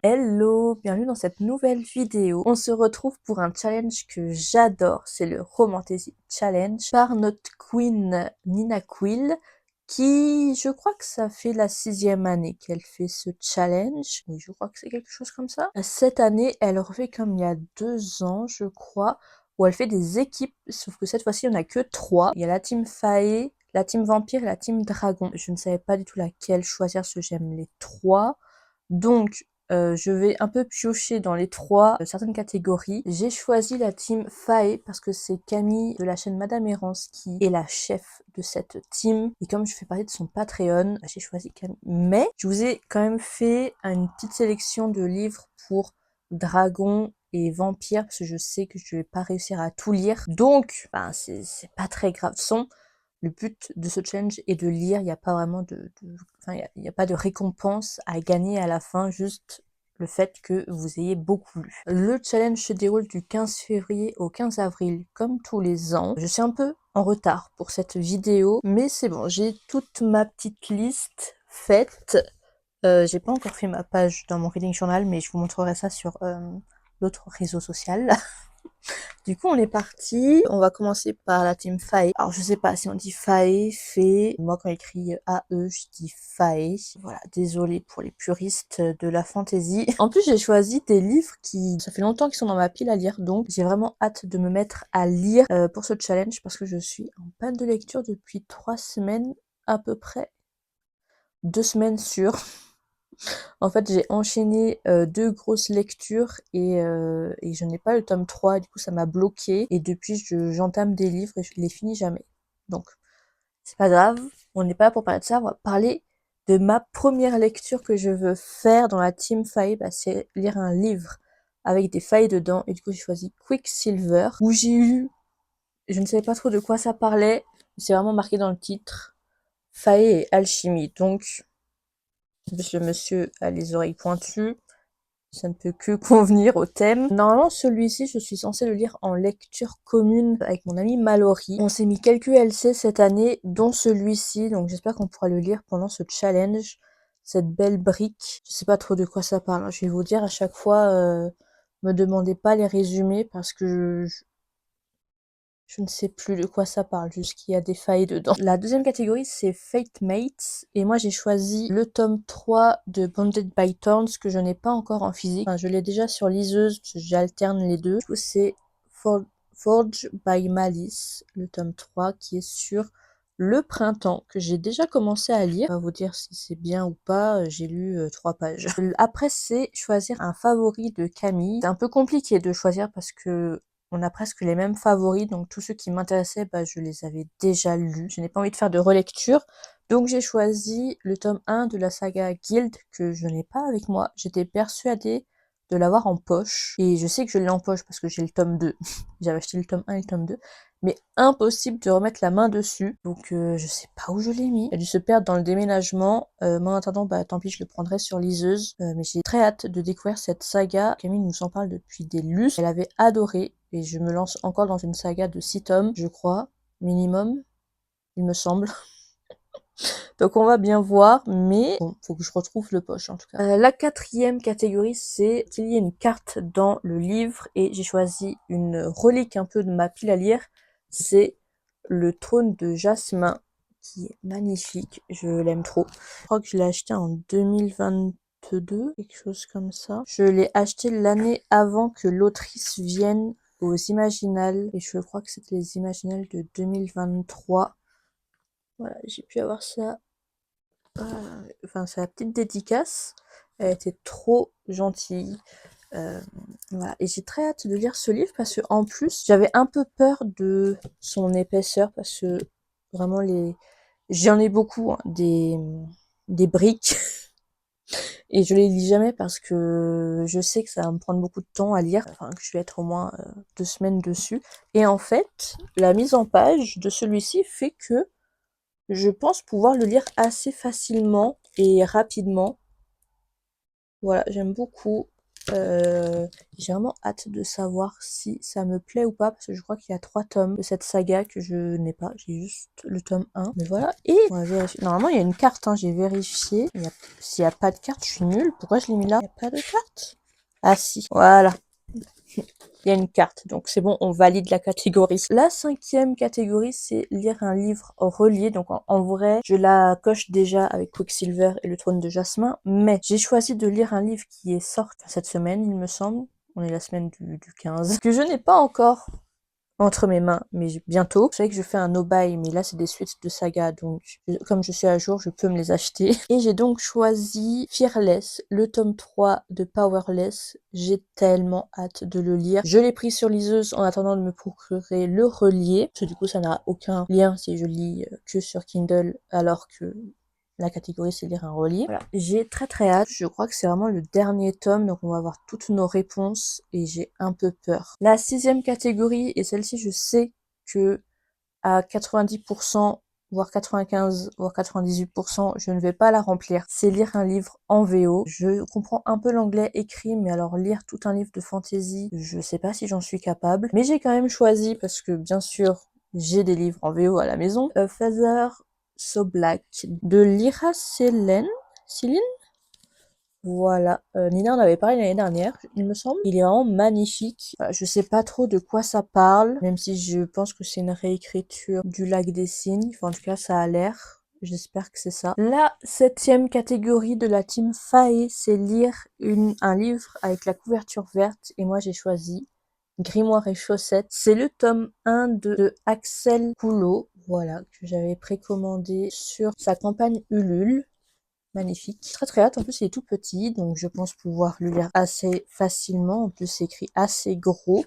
Hello, bienvenue dans cette nouvelle vidéo. On se retrouve pour un challenge que j'adore, c'est le Romantasy Challenge par notre queen Nina Quill qui, je crois que ça fait la 6e année qu'elle fait ce challenge. Oui, je crois que c'est quelque chose comme ça. Cette année, elle refait comme il y a 2 ans, je crois, où elle fait des équipes, sauf que cette fois-ci, il n'y en a que 3. Il y a la team Fae, la team Vampire et la team Dragon. Je ne savais pas du tout laquelle choisir, parce que j'aime les 3. Donc, je vais un peu piocher dans les 3 certaines catégories. J'ai choisi la team Fae parce que c'est Camille de la chaîne Madame Errance qui est la chef de cette team. Et comme je fais partie de son Patreon, j'ai choisi Camille. Mais je vous ai quand même fait une petite sélection de livres pour Dragon et Vampire parce que je sais que je vais pas réussir à tout lire. Donc, ben, c'est pas très grave. Le but de ce challenge est de lire, il n'y a pas vraiment enfin, il y a pas de récompense à gagner à la fin, juste le fait que vous ayez beaucoup lu. Le challenge se déroule du 15 février au 15 avril, comme tous les ans. Je suis un peu en retard pour cette vidéo, mais c'est bon, j'ai toute ma petite liste faite. J'ai pas encore fait ma page dans mon reading journal, mais je vous montrerai ça sur l'autre réseau social. Du coup, on est parti. On va commencer par la team Fae. Alors, je sais pas si on dit Fae, Fée. Moi, quand j'écris AE, je dis Fae. Voilà, désolée pour les puristes de la fantasy. En plus, j'ai choisi des livres qui, ça fait longtemps qu'ils sont dans ma pile à lire, donc j'ai vraiment hâte de me mettre à lire pour ce challenge parce que je suis en panne de lecture depuis 3 semaines à peu près. 2 semaines sûres. En fait, j'ai enchaîné 2 grosses lectures et je n'ai pas le tome 3, du coup ça m'a bloquée. Et depuis, j'entame des livres et je les finis jamais. Donc, c'est pas grave, on n'est pas là pour parler de ça, on va parler de ma première lecture que je veux faire dans la team Fae, bah, c'est lire un livre avec des failles dedans. Et du coup, j'ai choisi Quicksilver, où j'ai eu, je ne savais pas trop de quoi ça parlait, mais c'est vraiment marqué dans le titre, Fae et alchimie. Donc, le monsieur a les oreilles pointues, ça ne peut que convenir au thème. Normalement, celui-ci, je suis censée le lire en lecture commune avec mon ami Mallory. On s'est mis quelques LC cette année, dont celui-ci, donc j'espère qu'on pourra le lire pendant ce challenge. Cette belle brique, je sais pas trop de quoi ça parle. Je vais vous dire à chaque fois, me demandez pas les résumés parce que je ne sais plus de quoi ça parle, juste qu'il y a des failles dedans. La deuxième catégorie, c'est Fate Mates. Et moi, j'ai choisi le tome 3 de Bonded by Thorns, que je n'ai pas encore en physique. Enfin, je l'ai déjà sur liseuse, parce que j'alterne les deux. Du coup, c'est Forge by Malice, le tome 3, qui est sur le printemps, que j'ai déjà commencé à lire. Je vais pas vous dire si c'est bien ou pas, j'ai lu 3 pages. Après, c'est choisir un favori de Camille. C'est un peu compliqué de choisir parce que on a presque les mêmes favoris, donc tous ceux qui m'intéressaient, bah, je les avais déjà lus. Je n'ai pas envie de faire de relecture, donc j'ai choisi le tome 1 de la saga Guild, que je n'ai pas avec moi. J'étais persuadée de l'avoir en poche, et je sais que je l'ai en poche parce que j'ai le tome 2. J'avais acheté le tome 1 et le tome 2, mais impossible de remettre la main dessus, donc je sais pas où je l'ai mis. Il a dû se perdre dans le déménagement, mais en attendant, bah tant pis, je le prendrai sur liseuse. Mais j'ai très hâte de découvrir cette saga. Camille nous en parle depuis des lustres, elle avait adoré, et je me lance encore dans une saga de 6 tomes, je crois, minimum, il me semble. Donc on va bien voir, mais bon, faut que je retrouve le poche en tout cas. La 4e catégorie, c'est qu'il y ait une carte dans le livre, et j'ai choisi une relique un peu de ma pile à lire, c'est le trône de Jasmin, qui est magnifique, je l'aime trop. Je crois que je l'ai acheté en 2022, quelque chose comme ça. Je l'ai acheté l'année avant que l'autrice vienne aux Imaginales, et je crois que c'était les Imaginales de 2023. Voilà, j'ai pu avoir ça. Enfin, c'est la petite dédicace. Elle était trop gentille. Voilà. Et j'ai très hâte de lire ce livre parce que en plus, j'avais un peu peur de son épaisseur parce que vraiment j'en ai beaucoup, hein, des briques. Et je les lis jamais parce que je sais que ça va me prendre beaucoup de temps à lire, enfin que je vais être au moins 2 semaines dessus. Et en fait, la mise en page de celui-ci fait que je pense pouvoir le lire assez facilement et rapidement. Voilà, j'aime beaucoup. J'ai vraiment hâte de savoir si ça me plaît ou pas, parce que je crois qu'il y a 3 tomes de cette saga que je n'ai pas. J'ai juste le tome 1. Mais voilà. Et on va vérifier. Normalement, il y a une carte, hein, j'ai vérifié. S'il n'y a pas de carte, je suis nulle. Pourquoi je l'ai mis là? Il n'y a pas de carte? Ah si, voilà. Il y a une carte, donc c'est bon, on valide la catégorie. La 5e catégorie, c'est lire un livre relié. Donc en vrai, je la coche déjà avec Quicksilver et le trône de Jasmin, mais j'ai choisi de lire un livre qui est sorti cette semaine, il me semble. On est la semaine du 15. Que je n'ai pas encore entre mes mains, mais bientôt. Je sais que je fais un no-buy, mais là c'est des suites de saga, donc comme je suis à jour, je peux me les acheter. Et j'ai donc choisi Fearless, le tome 3 de Powerless. J'ai tellement hâte de le lire. Je l'ai pris sur liseuse en attendant de me procurer le relié, parce que du coup ça n'a aucun lien si je lis que sur Kindle, alors que la catégorie c'est lire un relié. Voilà. J'ai très hâte. Je crois que c'est vraiment le dernier tome, donc on va avoir toutes nos réponses et j'ai un peu peur. La 6e catégorie, et celle-ci je sais que à 90%, voire 95, voire 98%, je ne vais pas la remplir. C'est lire un livre en VO. Je comprends un peu l'anglais écrit, mais alors lire tout un livre de fantasy, je sais pas si j'en suis capable. Mais j'ai quand même choisi, parce que bien sûr, j'ai des livres en VO à la maison, A Feather So Black de Lyra Céline. Voilà, Nina en avait parlé l'année dernière, il me semble. Il est vraiment magnifique. Je sais pas trop de quoi ça parle, même si je pense que c'est une réécriture du Lac des Cygnes. Enfin, en tout cas, ça a l'air. J'espère que c'est ça. La 7e catégorie de la team Fae, c'est lire un livre avec la couverture verte. Et moi, j'ai choisi Grimoire et chaussettes. C'est le tome 1 de Axel Poulot, voilà, que j'avais précommandé sur sa campagne Ulule. Magnifique. Très hâte. En plus, il est tout petit, donc je pense pouvoir le lire assez facilement. En plus, c'est écrit assez gros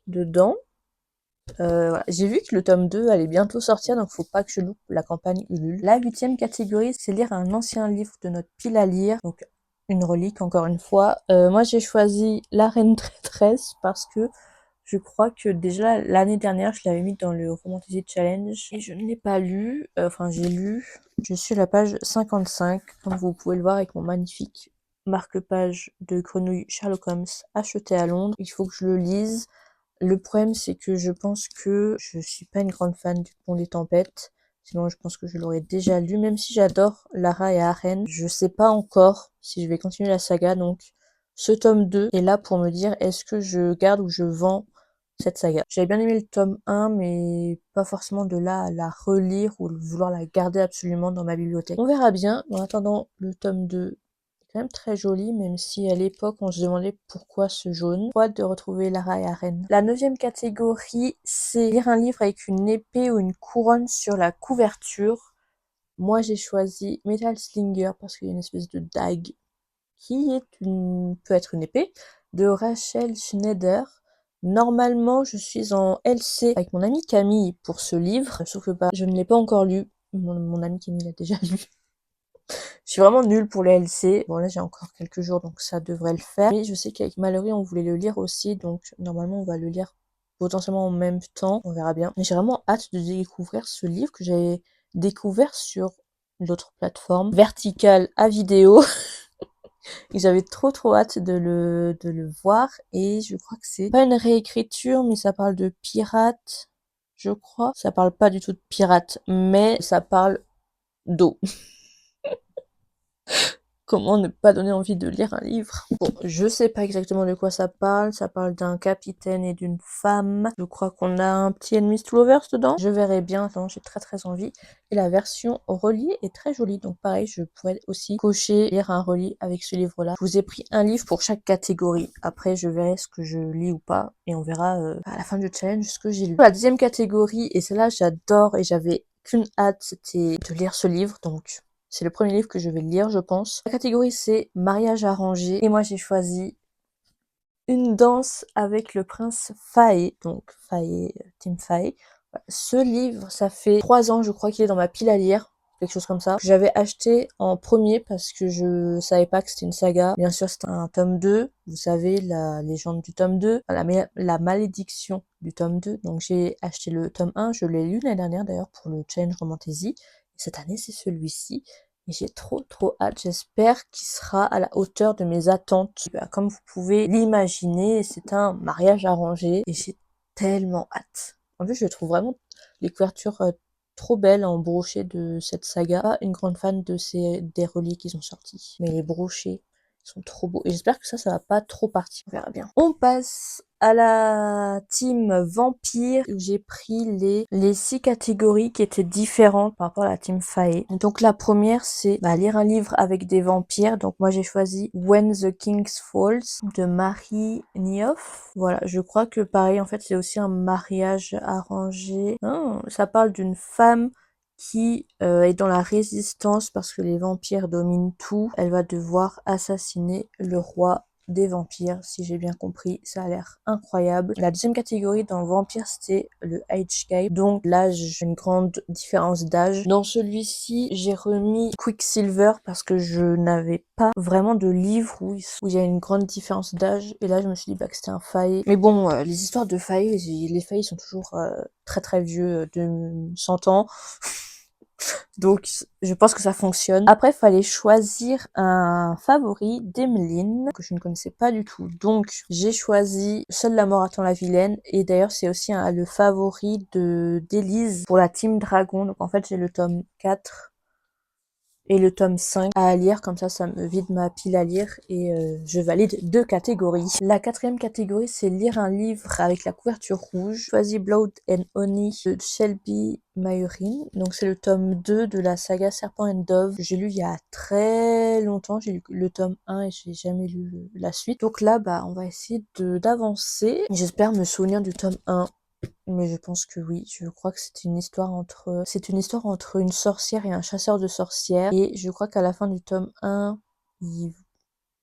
dedans. Voilà. J'ai vu que le tome 2 allait bientôt sortir, donc faut pas que je loupe la campagne Ulule. La 8e catégorie, c'est lire un ancien livre de notre pile à lire. Donc, une relique, encore une fois. Moi, j'ai choisi La Reine Traîtresse parce que je crois que déjà l'année dernière, je l'avais mis dans le Romantasy Challenge et je ne l'ai pas lu. Enfin, j'ai lu. Je suis à la page 55, comme vous pouvez le voir avec mon magnifique marque-page de grenouille Sherlock Holmes acheté à Londres. Il faut que je le lise. Le problème, c'est que je pense que je suis pas une grande fan du Pont des Tempêtes. Sinon, je pense que je l'aurais déjà lu, même si j'adore Lara et Aren. Je sais pas encore si je vais continuer la saga, donc ce tome 2 est là pour me dire est-ce que je garde ou je vends cette saga. J'avais bien aimé le tome 1, mais pas forcément de là à la relire ou vouloir la garder absolument dans ma bibliothèque. On verra bien. En attendant, le tome 2 est quand même très joli, même si à l'époque on se demandait pourquoi ce jaune. Trop hâte de retrouver Lara et Aren. La 9e catégorie, c'est lire un livre avec une épée ou une couronne sur la couverture. Moi j'ai choisi Metal Slinger parce qu'il y a une espèce de dague qui peut être une épée, de Rachel Schneider. Normalement, je suis en LC avec mon amie Camille pour ce livre, sauf que je ne l'ai pas encore lu. Mon amie Camille l'a déjà lu. Je suis vraiment nulle pour les LC. Bon, là, j'ai encore quelques jours, donc ça devrait le faire. Mais je sais qu'avec Mallory, on voulait le lire aussi, donc normalement, on va le lire potentiellement en même temps. On verra bien. Mais j'ai vraiment hâte de découvrir ce livre que j'avais découvert sur l'autre plateforme, Vertical à vidéo. Et j'avais trop hâte de le voir. Et je crois que c'est pas une réécriture, mais ça parle de pirates, je crois. Ça parle pas du tout de pirates, mais ça parle d'eau. Comment ne pas donner envie de lire un livre? Bon, je sais pas exactement de quoi ça parle. Ça parle d'un capitaine et d'une femme. Je crois qu'on a un petit Enemies to Lovers dedans. Je verrai bien. Attends, j'ai très envie. Et la version reliée est très jolie. Donc pareil, je pourrais aussi cocher lire un relié avec ce livre-là. Je vous ai pris un livre pour chaque catégorie. Après, je verrai ce que je lis ou pas. Et on verra à la fin du challenge ce que j'ai lu. La deuxième catégorie, et celle-là, j'adore et j'avais qu'une hâte, c'était de lire ce livre. Donc c'est le premier livre que je vais lire, je pense. La catégorie, c'est mariage arrangé. Et moi, j'ai choisi Une danse avec le prince Faé. Donc, Faé, Team Faé. Ce livre, ça fait 3 ans, je crois qu'il est dans ma pile à lire. Quelque chose comme ça. J'avais acheté en premier parce que je savais pas que c'était une saga. Bien sûr, c'était un tome 2. Vous savez, la légende du tome 2. La malédiction du tome 2. Donc, j'ai acheté le tome 1. Je l'ai lu l'année dernière, d'ailleurs, pour le Challenge Romantasy. Cette année, c'est celui-ci. et j'ai trop hâte. J'espère qu'il sera à la hauteur de mes attentes. Bah, comme vous pouvez l'imaginer, c'est un mariage arrangé et j'ai tellement hâte. En plus, je trouve vraiment les couvertures trop belles en brochet de cette saga. Pas une grande fan des reliques qu'ils ont sortis, mais les brochets sont trop beaux. Et j'espère que ça va pas trop partir. On verra bien. On passe à la team vampire où j'ai pris les 6 catégories qui étaient différentes par rapport à la team fae. Donc la première c'est lire un livre avec des vampires. Donc moi j'ai choisi When the Kings Falls de Marie Nioff. Voilà, je crois que pareil en fait c'est aussi un mariage arrangé. Ça parle d'une femme qui est dans la résistance parce que les vampires dominent tout. Elle va devoir assassiner le roi des vampires, si j'ai bien compris. Ça a l'air incroyable. La deuxième catégorie dans Vampire, c'était le age gap. Donc l'âge, une grande différence d'âge. Dans celui-ci, j'ai remis Quicksilver parce que je n'avais pas vraiment de livre où il y a une grande différence d'âge. Et là, je me suis dit que c'était un fae. Mais bon, les histoires de fae, les fae sont toujours très vieux, de 100 ans. Donc, je pense que ça fonctionne. Après, il fallait choisir un favori d'Emeline, que je ne connaissais pas du tout. Donc, j'ai choisi Seule la mort attend la vilaine. Et d'ailleurs, c'est aussi le favori d'Élise pour la team Dragon. Donc, en fait, j'ai le tome 4 et le tome 5 à lire, comme ça me vide ma pile à lire et je valide 2 catégories. La quatrième catégorie, c'est lire un livre avec la couverture rouge. J'ai choisi Blood and Honey de Shelby Mayurin. Donc c'est le tome 2 de la saga Serpent and Dove que j'ai lu il y a très longtemps. J'ai lu le tome 1 et j'ai jamais lu la suite. Donc là, on va essayer d'avancer. J'espère me souvenir du tome 1. Mais je pense que oui, je crois que c'est une histoire entre une sorcière et un chasseur de sorcières. Et je crois qu'à la fin du tome 1, ils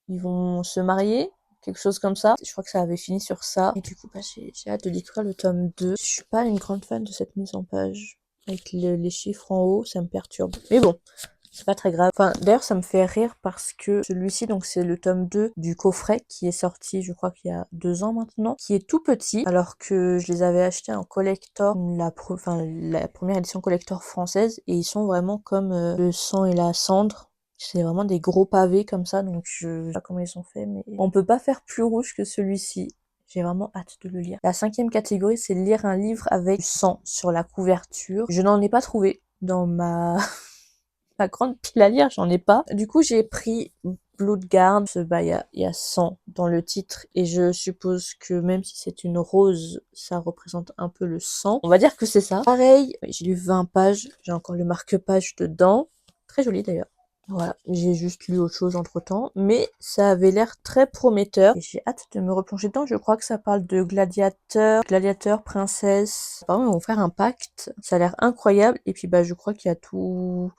vont se marier, quelque chose comme ça. Je crois que ça avait fini sur ça. Et du coup, j'ai hâte de découvrir le tome 2. Je suis pas une grande fan de cette mise en page. Avec les chiffres en haut, ça me perturbe. Mais bon, c'est pas très grave. Enfin, d'ailleurs, ça me fait rire parce que celui-ci, donc c'est le tome 2 du coffret qui est sorti, je crois qu'il y a 2 ans maintenant, qui est tout petit, alors que je les avais achetés en collector, la première édition collector française, et ils sont vraiment comme le sang et la cendre. C'est vraiment des gros pavés comme ça, donc je sais pas comment ils sont faits, mais on peut pas faire plus rouge que celui-ci. J'ai vraiment hâte de le lire. La cinquième catégorie, c'est lire un livre avec du sang sur la couverture. Je n'en ai pas trouvé dans ma grande pile à lire, j'en ai pas. Du coup, j'ai pris Bloodguard. Il y a sang dans le titre et je suppose que même si c'est une rose, ça représente un peu le sang. On va dire que c'est ça. Pareil, j'ai lu 20 pages, j'ai encore le marque-page dedans. Très joli d'ailleurs. Voilà, j'ai juste lu autre chose entre temps, mais ça avait l'air très prometteur et j'ai hâte de me replonger dedans. Je crois que ça parle de gladiateur, princesse. Apparemment, ils vont faire un pacte. Ça a l'air incroyable et puis je crois qu'il y a tout.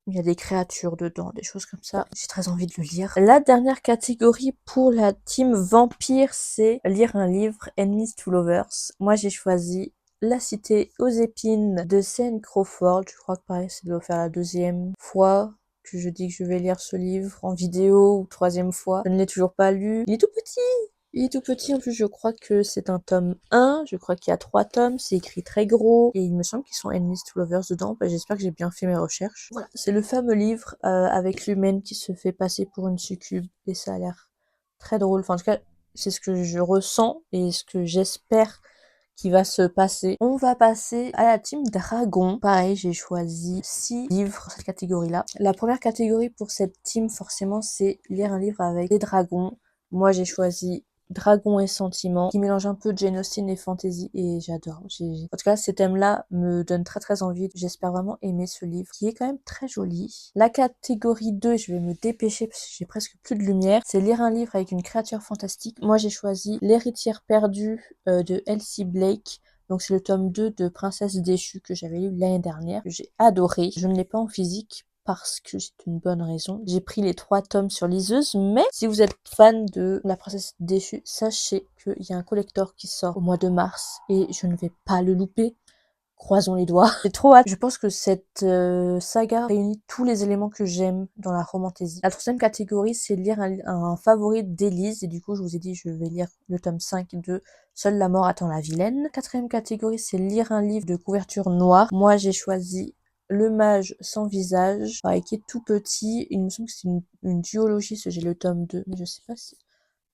Il y a des créatures dedans, des choses comme ça. J'ai très envie de le lire. La dernière catégorie pour la team vampire, c'est lire un livre Enemies to Lovers. Moi, j'ai choisi La Cité aux épines de C.N. Crawford. Je crois que pareil, ça doit faire la deuxième fois que je dis que je vais lire ce livre en vidéo ou troisième fois. Je ne l'ai toujours pas lu. Il est tout petit. Il est tout petit, en plus je crois que c'est un tome 1, je crois qu'il y a 3 tomes, c'est écrit très gros, et il me semble qu'ils sont Enemies to Lovers dedans, j'espère que j'ai bien fait mes recherches. Voilà, c'est le fameux livre avec l'humaine qui se fait passer pour une succube, et ça a l'air très drôle, enfin en tout cas c'est ce que je ressens, et ce que j'espère qui va se passer. On va passer à la team Dragon. Pareil, j'ai choisi 6 livres dans cette catégorie-là. La première catégorie pour cette team, forcément, c'est lire un livre avec des dragons. Moi, j'ai choisi Dragon et Sentiments, qui mélange un peu Jane Austen et fantasy, et j'adore. En tout cas, ces thèmes-là me donnent très envie. J'espère vraiment aimer ce livre, qui est quand même très joli. La catégorie 2, je vais me dépêcher parce que j'ai presque plus de lumière, c'est lire un livre avec une créature fantastique. Moi, j'ai choisi L'héritière perdue de Elsie Blake. Donc c'est le tome 2 de Princesse déchue que j'avais lu l'année dernière, que j'ai adoré. Je ne l'ai pas en physique parce que c'est une bonne raison. J'ai pris les 3 tomes sur liseuse, mais si vous êtes fan de La Princesse déchue, sachez qu'il y a un collector qui sort au mois de mars et je ne vais pas le louper. Croisons les doigts. J'ai trop hâte. Je pense que cette saga réunit tous les éléments que j'aime dans la romantaisie. La troisième catégorie, c'est lire un favori d'Élise. Et du coup, je vous ai dit, je vais lire le tome 5 de Seule la mort attend la vilaine. Quatrième catégorie, c'est lire un livre de couverture noire. Moi, j'ai choisi Le mage sans visage, pareil, qui est tout petit. Il me semble que c'est une duologie, parce que j'ai le tome 2, mais je sais pas si...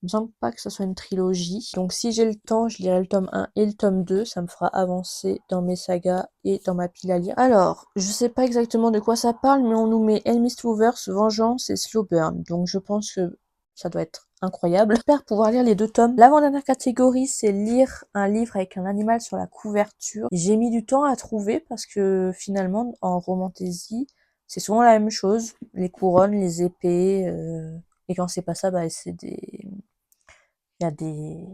Il me semble pas que ça soit une trilogie. Donc si j'ai le temps, je lirai le tome 1 et le tome 2. Ça me fera avancer dans mes sagas et dans ma pile à lire. Alors, je sais pas exactement de quoi ça parle, mais on nous met Enemies Lovers, Vengeance et Slow Burn. Donc je pense que ça doit être incroyable. J'espère pouvoir lire les 2 tomes. L'avant-dernière catégorie, c'est lire un livre avec un animal sur la couverture. J'ai mis du temps à trouver parce que finalement, en romantaisie, c'est souvent la même chose. Les couronnes, les épées, et quand c'est pas ça, bah c'est des... Il y a des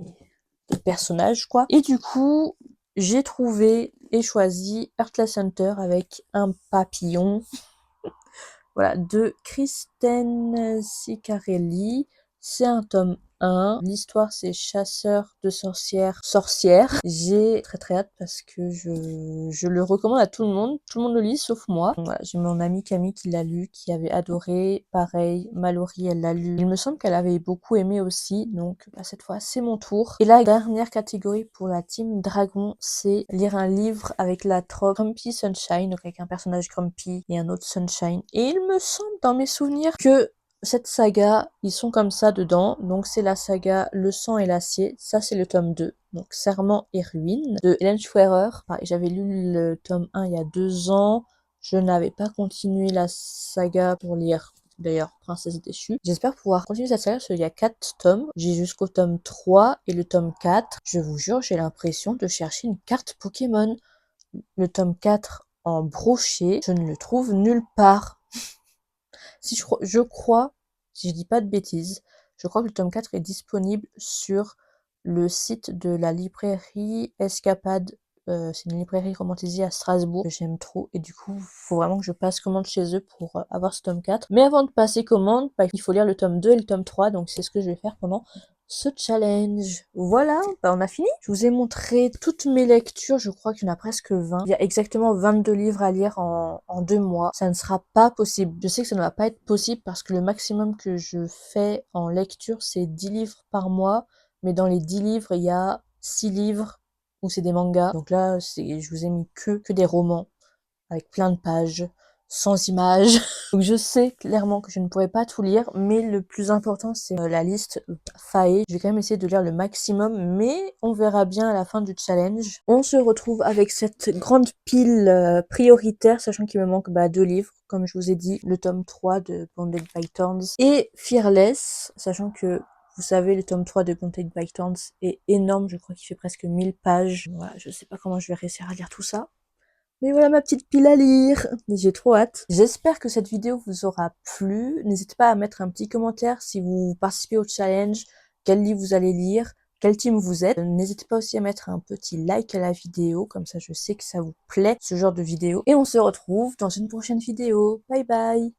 personnages, quoi. Et du coup, j'ai trouvé et choisi Heartless Hunter avec un papillon. Voilà, de Kristen Ciccarelli. C'est un tome 1. L'histoire, c'est chasseur de sorcières. J'ai très hâte parce que je le recommande à tout le monde. Tout le monde le lit, sauf moi. Voilà, j'ai mon amie Camille qui l'a lu, qui avait adoré. Pareil, Mallory, elle l'a lu. Il me semble qu'elle avait beaucoup aimé aussi. Donc, bah, cette fois, c'est mon tour. Et la dernière catégorie pour la team Dragon, c'est lire un livre avec la trope Grumpy Sunshine, donc avec un personnage Grumpy et un autre Sunshine. Et il me semble dans mes souvenirs que cette saga, ils sont comme ça dedans. Donc c'est la saga Le sang et l'acier. Ça c'est le tome 2. Donc Serment et ruine de Hélène Schwerer. J'avais lu le tome 1 il y a 2 ans. Je n'avais pas continué la saga pour lire d'ailleurs Princesse déchue. J'espère pouvoir continuer cette saga parce qu'il y a 4 tomes. J'ai jusqu'au tome 3 et le tome 4. Je vous jure, j'ai l'impression de chercher une carte Pokémon. Le tome 4 en brochet, je ne le trouve nulle part. Si je crois, si je dis pas de bêtises, je crois que le tome 4 est disponible sur le site de la librairie Escapade. C'est une librairie romantisée à Strasbourg que j'aime trop et du coup faut vraiment que je passe commande chez eux pour avoir ce tome 4. Mais avant de passer commande, il faut lire le tome 2 et le tome 3, donc c'est ce que je vais faire pendant ce challenge. Voilà, on a fini. Je vous ai montré toutes mes lectures, je crois qu'il y en a presque 20. Il y a exactement 22 livres à lire en 2 mois. Ça ne sera pas possible. Je sais que ça ne va pas être possible parce que le maximum que je fais en lecture, c'est 10 livres par mois. Mais dans les 10 livres, il y a 6 livres où c'est des mangas. Donc là, je vous ai mis que des romans avec plein de pages, sans images. Donc je sais clairement que je ne pourrai pas tout lire, mais le plus important c'est la liste Fae. Je vais quand même essayer de lire le maximum, mais on verra bien à la fin du challenge. On se retrouve avec cette grande pile prioritaire, sachant qu'il me manque 2 livres, comme je vous ai dit, le tome 3 de Bonded by Thorns et Fearless, sachant que vous savez, le tome 3 de Bonded by Thorns est énorme, je crois qu'il fait presque 1000 pages. Voilà, je sais pas comment je vais réussir à lire tout ça. Mais voilà ma petite pile à lire, j'ai trop hâte. J'espère que cette vidéo vous aura plu. N'hésitez pas à mettre un petit commentaire si vous participez au challenge, quel livre vous allez lire, quel team vous êtes. N'hésitez pas aussi à mettre un petit like à la vidéo, comme ça je sais que ça vous plaît ce genre de vidéo. Et on se retrouve dans une prochaine vidéo. Bye bye!